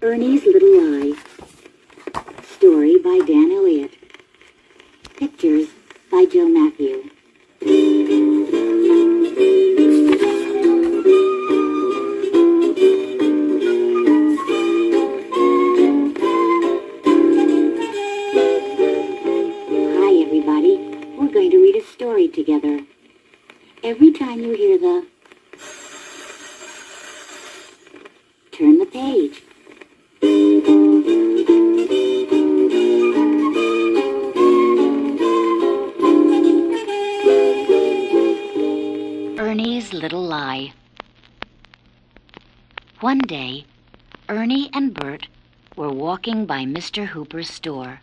Ernie's Little Lie. Story by Dan Elliott. Pictures by Joe Matthew. Hi everybody, we're going to read a story together. Every time you hear the turn the page. Ernie's Little Lie. One day, Ernie and Bert were walking by Mr. Hooper's store.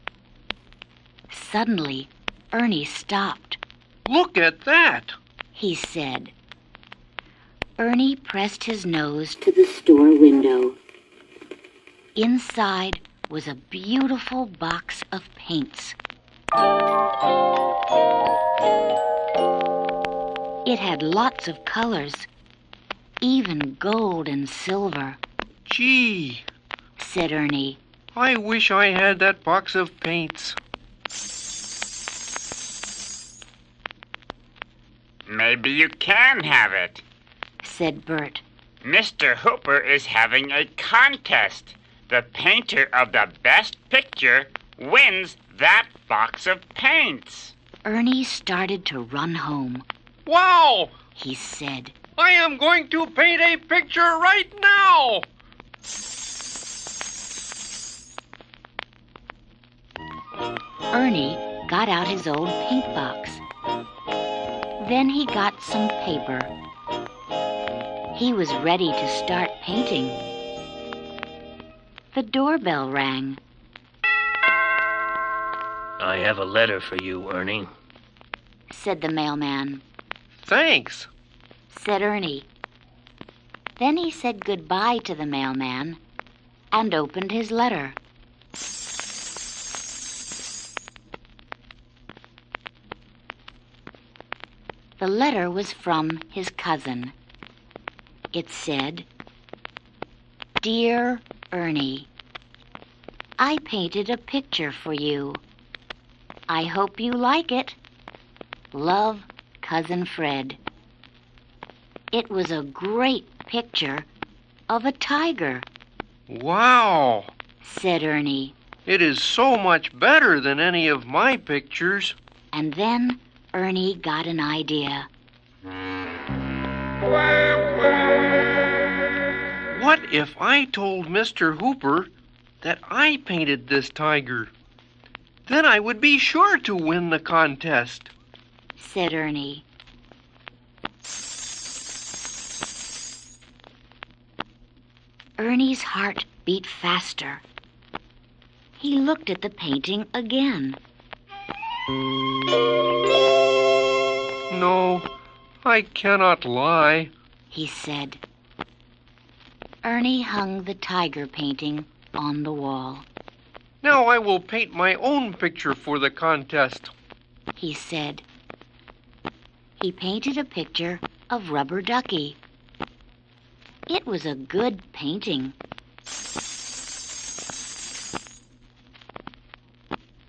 Suddenly, Ernie stopped. Look at that! He said. Ernie pressed his nose to the store window. Inside was a beautiful box of paints. It had lots of colors, even gold and silver. Gee, said Ernie. I wish I had that box of paints. Maybe you can have it, said Bert. Mr. Hooper is having a contest. The painter of the best picture wins that box of paints. Ernie started to run home. Wow! He said. I am going to paint a picture right now! Ernie got out his old paint box. Then he got some paper. He was ready to start painting. The doorbell rang. I have a letter for you, Ernie, said the mailman. Thanks, said Ernie. Then he said goodbye to the mailman and opened his letter. The letter was from his cousin. It said, Dear Ernie, I painted a picture for you. I hope you like it. Love, Cousin Fred. It was a great picture of a tiger, Wow! said Ernie. It is so much better than any of my pictures. And then Ernie got an idea. What if I told Mr. Hooper that I painted this tiger? Then I would be sure to win the contest, said Ernie. Ernie's heart beat faster. He looked at the painting again. No, I cannot lie, he said. Ernie hung the tiger painting on the wall. Now I will paint my own picture for the contest, he said. He painted a picture of Rubber Ducky. It was a good painting.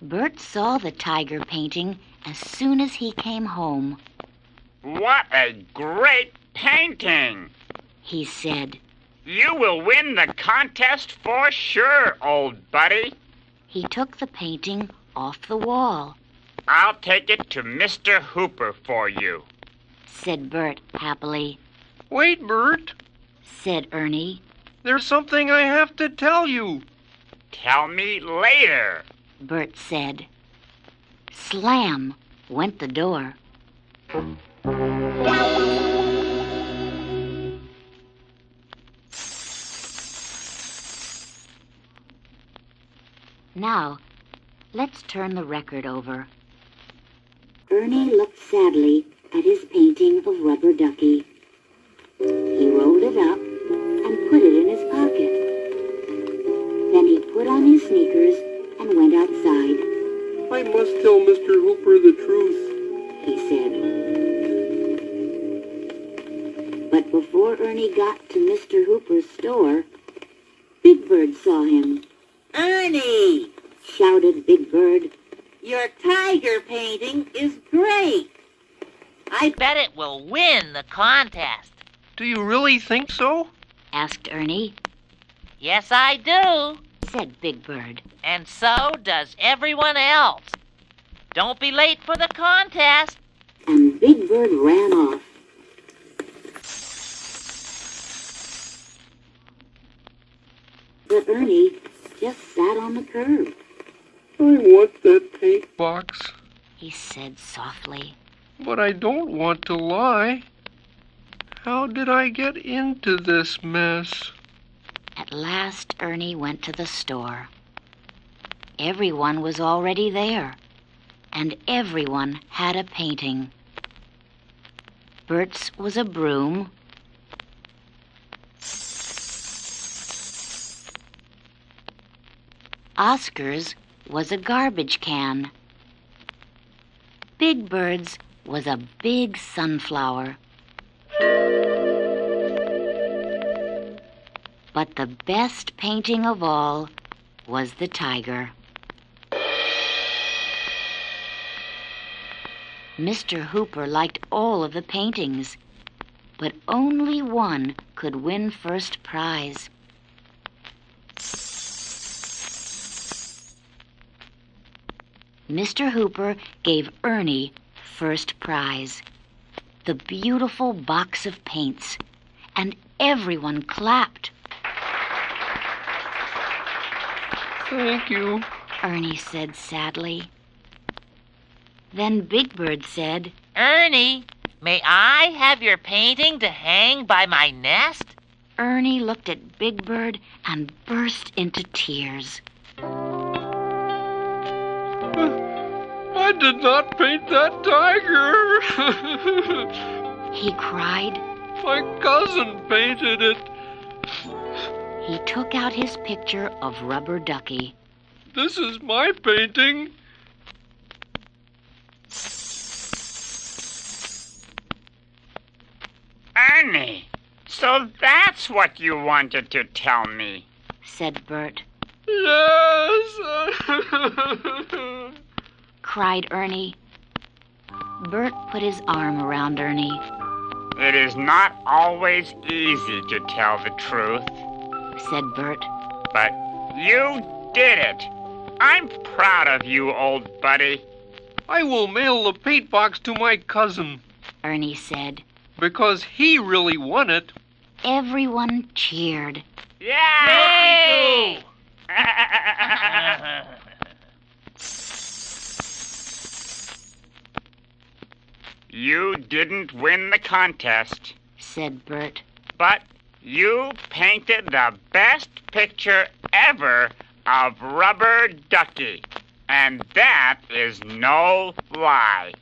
Bert saw the tiger painting as soon as he came home. What a great painting, he said. You will win the contest for sure, old buddy. He took the painting off the wall. I'll take it to Mr. Hooper for you, said Bert happily. Wait, Bert, said Ernie. there's something I have to tell you. Tell me later, Bert said. Slam went the door. Now, let's turn the record over. Ernie looked sadly at his painting of Rubber Ducky. He rolled it up and put it in his pocket. Then he put on his sneakers and went outside. I must tell Mr. Hooper the truth, he said. But before Ernie got to Mr. Hooper's store, Big Bird saw him. Ernie, Shouted Big Bird. your tiger painting is great. I bet it will win the contest. Do you really think so? Asked Ernie. Yes, I do. Said Big Bird. And so does everyone else. Don't be late for the contest. And Big Bird ran off. But Ernie just sat on the curb. I want that paint box, He said softly. but I don't want to lie. How did I get into this mess? At last Ernie went to the store. Everyone was already there, and everyone had a painting. Bert's was a broom. Oscar's was a garbage can. Big Bird's was a big sunflower. But the best painting of all was the tiger. Mr. Hooper liked all of the paintings, but only one could win first prize. Mr. Hooper gave Ernie first prize, the beautiful box of paints, and everyone clapped. Thank you. Ernie said sadly. Then Big Bird said, Ernie, may I have your painting to hang by my nest? Ernie looked at Big Bird and burst into tears. I did not paint that tiger. He cried. My cousin painted it. He took out his picture of Rubber Ducky. This is my painting. Ernie, so that's what you wanted to tell me. Said Bert. Yes. Cried Ernie. Bert put his arm around Ernie. It is not always easy to tell the truth, Said Bert. but you did it. I'm proud of you, old buddy. I will mail the paint box to my cousin Ernie said. because he really won it. Everyone cheered. Yay! You didn't win the contest, Said Bert. but you painted the best picture ever of Rubber Ducky. And that is no lie.